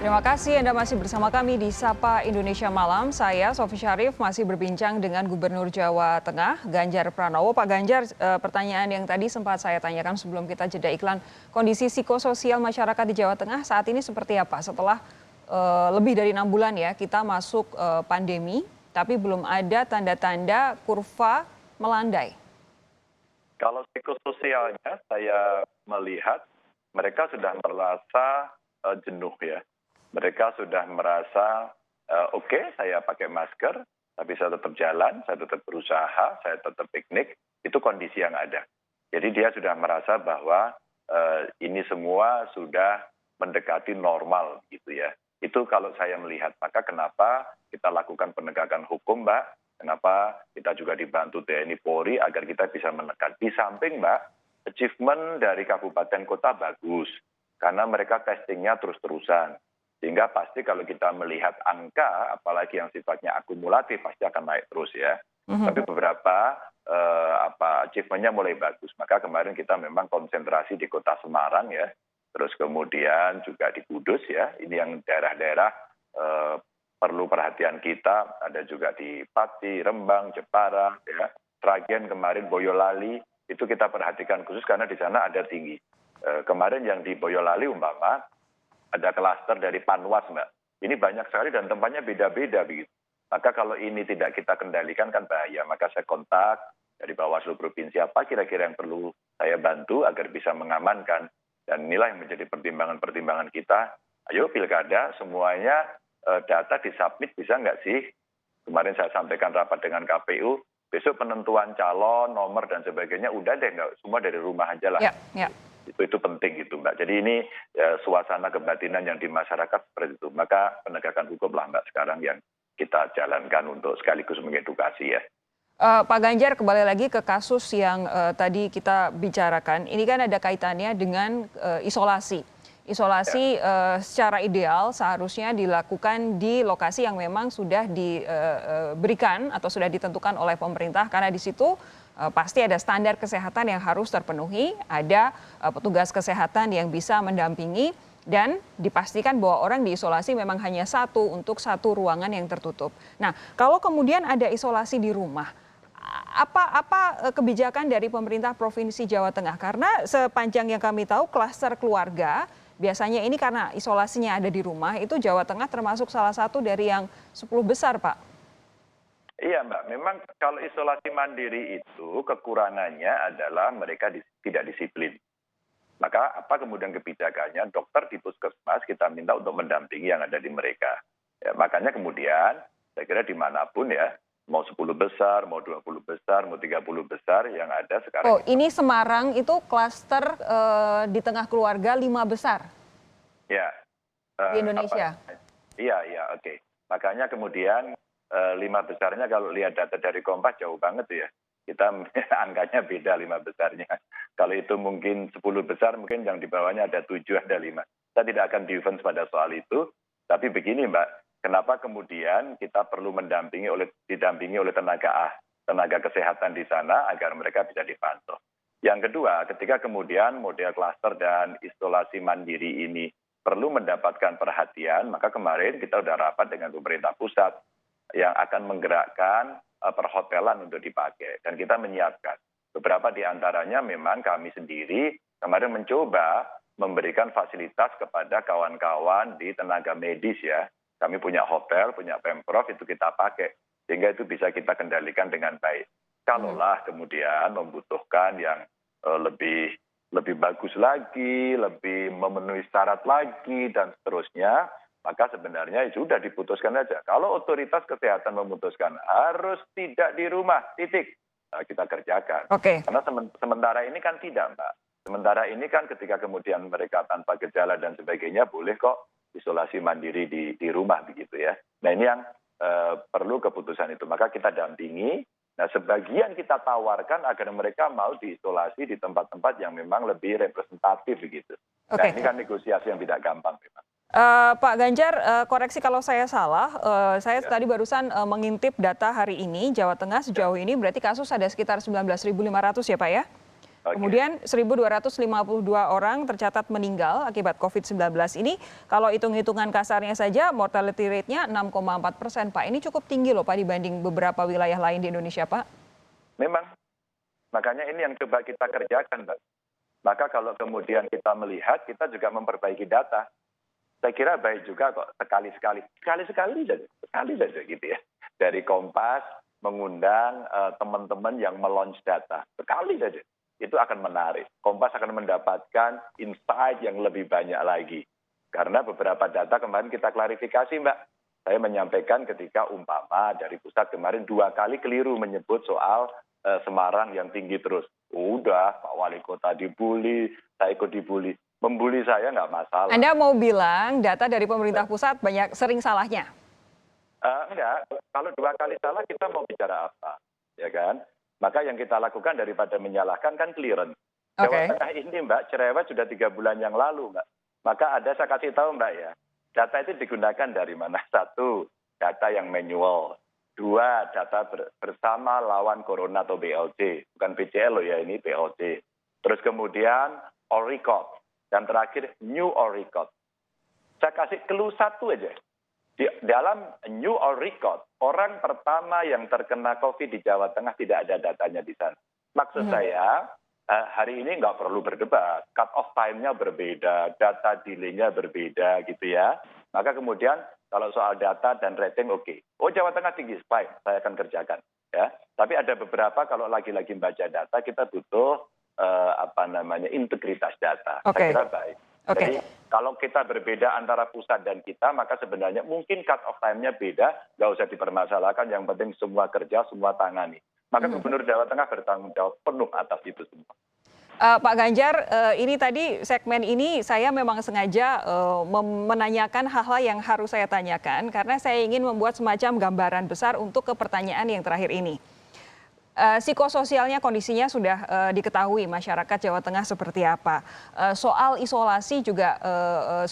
Terima kasih Anda masih bersama kami di Sapa Indonesia Malam. Saya Sofi Syarif masih berbincang dengan Gubernur Jawa Tengah, Ganjar Pranowo. Pak Ganjar, pertanyaan yang tadi sempat saya tanyakan sebelum kita jeda iklan, kondisi psikososial masyarakat di Jawa Tengah saat ini seperti apa? Setelah lebih dari 6 bulan ya kita masuk pandemi, tapi belum ada tanda-tanda kurva melandai. Kalau psikososialnya saya melihat mereka sudah merasa jenuh ya. Mereka sudah merasa oke, saya pakai masker, tapi saya tetap jalan, saya tetap berusaha, saya tetap piknik, itu kondisi yang ada. Jadi dia sudah merasa bahwa ini semua sudah mendekati normal gitu ya. Itu kalau saya melihat, maka kenapa kita lakukan penegakan hukum, Mbak? Kenapa kita juga dibantu TNI Polri agar kita bisa menekan. Di samping, Mbak, achievement dari kabupaten kota bagus, karena mereka testingnya terus-terusan. Sehingga pasti kalau kita melihat angka, apalagi yang sifatnya akumulatif, pasti akan naik terus ya. Tapi beberapa achievementnya mulai bagus. Maka kemarin kita memang konsentrasi di kota Semarang ya. Terus kemudian juga di Kudus ya. Ini yang daerah-daerah perlu perhatian kita. Ada juga di Pati, Rembang, Jepara, ya. Sragen kemarin, Boyolali. Itu kita perhatikan khusus karena di sana ada tinggi. Kemarin yang di Boyolali umpama, ada klaster dari Panwas, Mbak. Ini banyak sekali dan tempatnya beda-beda begitu. Maka kalau ini tidak kita kendalikan kan bahaya. Maka saya kontak dari Bawaslu Provinsi apa kira-kira yang perlu saya bantu agar bisa mengamankan. Dan inilah yang menjadi pertimbangan-pertimbangan kita. Ayo pilkada semuanya data disubmit bisa nggak sih? Kemarin saya sampaikan rapat dengan KPU. Besok penentuan calon, nomor dan sebagainya udah deh nggak semua dari rumah aja lah. Ya. Itu penting gitu Mbak. Jadi ini suasana kebatinan yang di masyarakat seperti itu. Maka penegakan hukum lah Mbak sekarang yang kita jalankan untuk sekaligus mengedukasi ya. Pak Ganjar, kembali lagi ke kasus yang tadi kita bicarakan. Ini kan ada kaitannya dengan isolasi. Isolasi secara ideal seharusnya dilakukan di lokasi yang memang sudah diberikan atau sudah ditentukan oleh pemerintah. Karena di situ pasti ada standar kesehatan yang harus terpenuhi, ada petugas kesehatan yang bisa mendampingi, dan dipastikan bahwa orang diisolasi memang hanya satu untuk satu ruangan yang tertutup. Nah, kalau kemudian ada isolasi di rumah, apa kebijakan dari pemerintah Provinsi Jawa Tengah? Karena sepanjang yang kami tahu klaster keluarga, biasanya ini karena isolasinya ada di rumah, itu Jawa Tengah termasuk salah satu dari yang 10 besar, Pak. Iya Mbak, memang kalau isolasi mandiri itu kekurangannya adalah mereka tidak disiplin. Maka apa kemudian kebijakannya? Dokter di puskesmas kita minta untuk mendampingi yang ada di mereka. Ya, makanya kemudian saya kira dimanapun ya, mau 10 besar, mau 20 besar, mau 30 besar yang ada sekarang. Oh, ini Semarang itu klaster di tengah keluarga 5 besar? Ya. Di Indonesia? Iya, oke. Makanya kemudian 5 besarnya kalau lihat data dari Kompas jauh banget ya. Kita angkanya beda 5 besarnya. Kalau itu mungkin 10 besar, mungkin yang di bawahnya ada 7, ada 5. Kita tidak akan defense pada soal itu. Tapi begini Mbak, kenapa kemudian kita perlu didampingi oleh tenaga kesehatan di sana agar mereka bisa dipantau. Yang kedua, ketika kemudian model klaster dan isolasi mandiri ini perlu mendapatkan perhatian, maka kemarin kita sudah rapat dengan pemerintah pusat yang akan menggerakkan perhotelan untuk dipakai. Dan kita menyiapkan. Beberapa di antaranya memang kami sendiri kemarin mencoba memberikan fasilitas kepada kawan-kawan di tenaga medis ya. Kami punya hotel, punya Pemprov, itu kita pakai. Sehingga itu bisa kita kendalikan dengan baik. Kalaulah kemudian membutuhkan yang lebih bagus lagi, lebih memenuhi syarat lagi, dan seterusnya, maka sebenarnya sudah diputuskan saja. Kalau otoritas kesehatan memutuskan harus tidak di rumah, titik, nah, kita kerjakan. Karena sementara ini kan tidak, Mbak. Sementara ini kan ketika kemudian mereka tanpa gejala dan sebagainya boleh kok isolasi mandiri di rumah begitu ya. Nah ini yang perlu keputusan itu. Maka kita dampingi. Nah sebagian kita tawarkan agar mereka mau diisolasi di tempat-tempat yang memang lebih representatif begitu. Nah ini kan negosiasi yang tidak gampang memang. Pak Ganjar, koreksi kalau saya salah, saya tadi barusan mengintip data hari ini, Jawa Tengah sejauh ini berarti kasus ada sekitar 19.500 ya Pak ya? Oke. Kemudian 1.252 orang tercatat meninggal akibat COVID-19 ini. Kalau hitung-hitungan kasarnya saja, mortality rate-nya 6,4%, Pak. Ini cukup tinggi loh, Pak, dibanding beberapa wilayah lain di Indonesia, Pak. Memang, makanya ini yang coba kita kerjakan, Mbak. Maka kalau kemudian kita melihat, kita juga memperbaiki data. Saya kira baik juga kok sekali-sekali saja gitu ya. Dari Kompas mengundang teman-teman yang melaunch data. Sekali saja. Itu akan menarik. Kompas akan mendapatkan insight yang lebih banyak lagi. Karena beberapa data kemarin kita klarifikasi, Mbak. Saya menyampaikan ketika umpama dari pusat kemarin 2 kali keliru menyebut soal Semarang yang tinggi terus. Udah, Pak Wali Kota dibully, saya ikut dibully. Membuli saya nggak masalah. Anda mau bilang data dari pemerintah pusat banyak sering salahnya? Enggak, kalau 2 kali salah kita mau bicara apa, ya kan? Maka yang kita lakukan daripada menyalahkan kan clearance. Jawa Tengah ini, Mbak, cerewet sudah 3 bulan yang lalu, Mbak. Maka saya kasih tahu, Mbak ya, data itu digunakan dari mana? 1, data yang manual. 2, data bersama lawan corona atau BLC. Bukan PCL loh ya, ini BLC. Terus kemudian all record. Dan terakhir new all record. Saya kasih clue 1 aja. Di dalam new all record, orang pertama yang terkena COVID di Jawa Tengah tidak ada datanya di sana. Maksud saya, hari ini nggak perlu berdebat. Cut off time-nya berbeda, data delay-nya berbeda gitu ya. Maka kemudian kalau soal data dan rating oke. Oh Jawa Tengah tinggi, fine, saya akan kerjakan. Ya. Tapi ada beberapa kalau lagi-lagi baca data, kita butuh integritas data. Saya kira baik. Jadi kalau kita berbeda antara pusat dan kita, maka sebenarnya mungkin cut off time-nya beda, nggak usah dipermasalahkan, yang penting semua kerja, semua tangani. Maka Gubernur Jawa Tengah bertanggung jawab penuh atas itu semua. Pak Ganjar, ini tadi segmen ini saya memang sengaja menanyakan hal-hal yang harus saya tanyakan, karena saya ingin membuat semacam gambaran besar untuk ke pertanyaan yang terakhir ini. Psikososialnya kondisinya sudah diketahui masyarakat Jawa Tengah seperti apa. Soal isolasi juga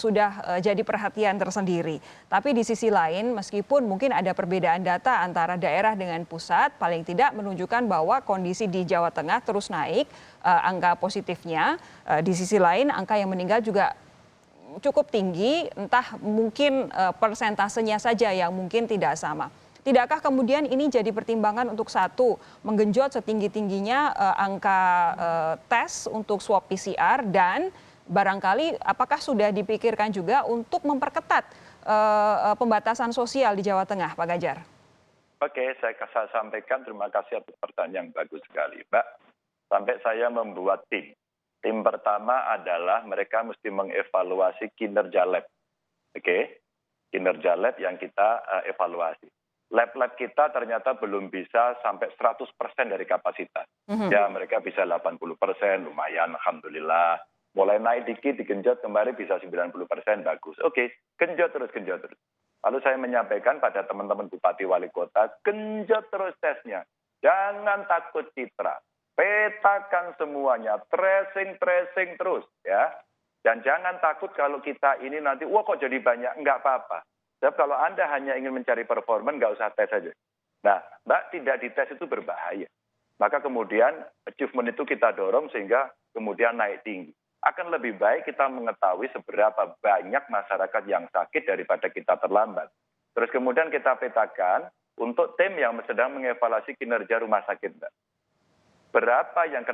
sudah jadi perhatian tersendiri. Tapi di sisi lain meskipun mungkin ada perbedaan data antara daerah dengan pusat, paling tidak menunjukkan bahwa kondisi di Jawa Tengah terus naik angka positifnya. Di sisi lain angka yang meninggal juga cukup tinggi, entah mungkin persentasenya saja yang mungkin tidak sama. Tidakkah kemudian ini jadi pertimbangan untuk satu, menggenjot setinggi-tingginya angka tes untuk swab PCR dan barangkali apakah sudah dipikirkan juga untuk memperketat pembatasan sosial di Jawa Tengah, Pak Ganjar? Oke, saya sampaikan terima kasih atas pertanyaan yang bagus sekali, Mbak. Sampai saya membuat tim. Tim pertama adalah mereka mesti mengevaluasi kinerja lab. Oke, kinerja lab yang kita evaluasi. Lab-lab kita ternyata belum bisa sampai 100% dari kapasitas. Ya, mereka bisa 80%, lumayan, alhamdulillah. Mulai naik dikit, digenjot kembali bisa 90%, bagus. Oke, genjot terus. Lalu saya menyampaikan pada teman-teman Bupati Wali Kota, genjot terus tesnya. Jangan takut citra. Petakan semuanya, tracing terus ya. Dan jangan takut kalau kita ini nanti, wah kok jadi banyak, enggak apa-apa. Sebab kalau Anda hanya ingin mencari performa, nggak usah tes saja. Nah, Mbak, tidak dites itu berbahaya. Maka kemudian achievement itu kita dorong sehingga kemudian naik tinggi. Akan lebih baik kita mengetahui seberapa banyak masyarakat yang sakit daripada kita terlambat. Terus kemudian kita petakan untuk tim yang sedang mengevaluasi kinerja rumah sakit, Mbak. Berapa yang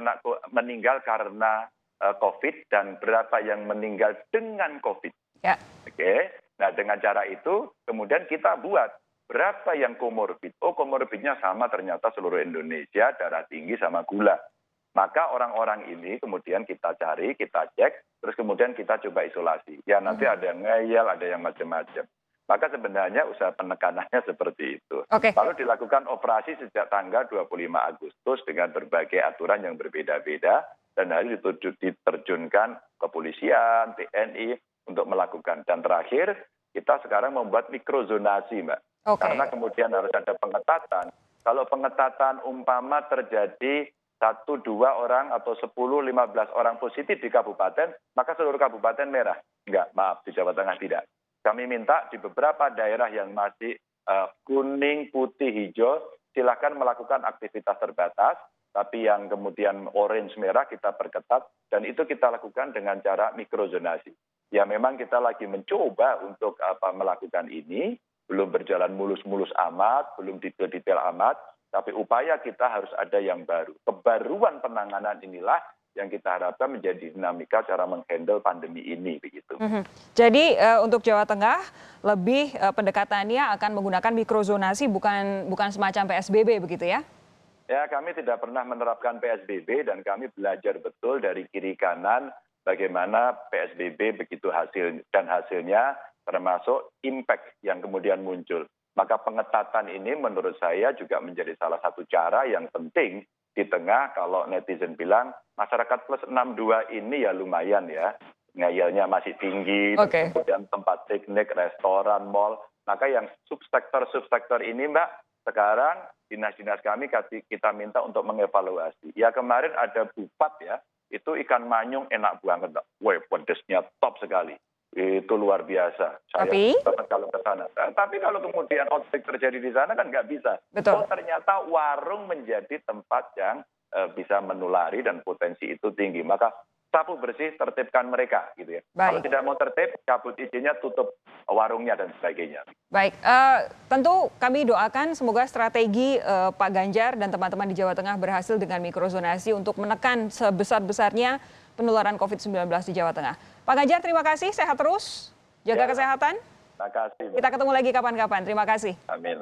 meninggal karena COVID dan berapa yang meninggal dengan COVID. Ya. Oke. Nah, dengan cara itu, kemudian kita buat berapa yang komorbid. Oh, komorbidnya sama ternyata seluruh Indonesia, darah tinggi sama gula. Maka orang-orang ini kemudian kita cari, kita cek, terus kemudian kita coba isolasi. Ya, nanti ada yang ngeyel, ada yang macam-macam. Maka sebenarnya usaha penekanannya seperti itu. Lalu dilakukan operasi sejak tanggal 25 Agustus dengan berbagai aturan yang berbeda-beda. Dan hari diterjunkan kepolisian, TNI, untuk melakukan. Dan terakhir, kita sekarang membuat mikrozonasi, Mbak. Karena kemudian harus ada pengetatan. Kalau pengetatan umpama terjadi 1, 2 orang atau 10, 15 orang positif di kabupaten, maka seluruh kabupaten merah. Enggak, maaf, di Jawa Tengah tidak. Kami minta di beberapa daerah yang masih kuning, putih, hijau, silakan melakukan aktivitas terbatas, tapi yang kemudian orange merah kita perketat, dan itu kita lakukan dengan cara mikrozonasi. Ya memang kita lagi mencoba untuk melakukan ini, belum berjalan mulus-mulus amat, belum detail-detail amat, tapi upaya kita harus ada yang baru. Kebaruan penanganan inilah yang kita harapkan menjadi dinamika cara menghandle pandemi ini begitu. Jadi untuk Jawa Tengah lebih pendekatannya akan menggunakan mikrozonasi, bukan semacam PSBB begitu ya? Ya, kami tidak pernah menerapkan PSBB dan kami belajar betul dari kiri kanan bagaimana PSBB begitu hasilnya termasuk impact yang kemudian muncul. Maka pengetatan ini menurut saya juga menjadi salah satu cara yang penting di tengah kalau netizen bilang masyarakat plus 62 ini ya lumayan ya, ngayalnya masih tinggi, kemudian tempat piknik, restoran, mal. Maka yang subsektor ini Mbak, sekarang dinas-dinas kami kita minta untuk mengevaluasi. Ya kemarin ada Bupat ya, itu ikan manyung enak banget. Wah, pedesnya top sekali. Itu luar biasa. Tapi kalau ke sana. Tapi kalau kemudian outbreak terjadi di sana kan nggak bisa. Betul. Oh ternyata warung menjadi tempat yang bisa menulari dan potensi itu tinggi. Maka sapu bersih, tertibkan mereka gitu ya. Kalau tidak mau tertib, cabut izinnya, tutup warungnya dan sebagainya. Baik, tentu kami doakan semoga strategi Pak Ganjar dan teman-teman di Jawa Tengah berhasil dengan mikrozonasi untuk menekan sebesar-besarnya penularan COVID-19 di Jawa Tengah. Pak Ganjar, terima kasih, sehat terus, jaga kesehatan. Terima kasih. Kita ketemu lagi kapan-kapan, terima kasih. Amin.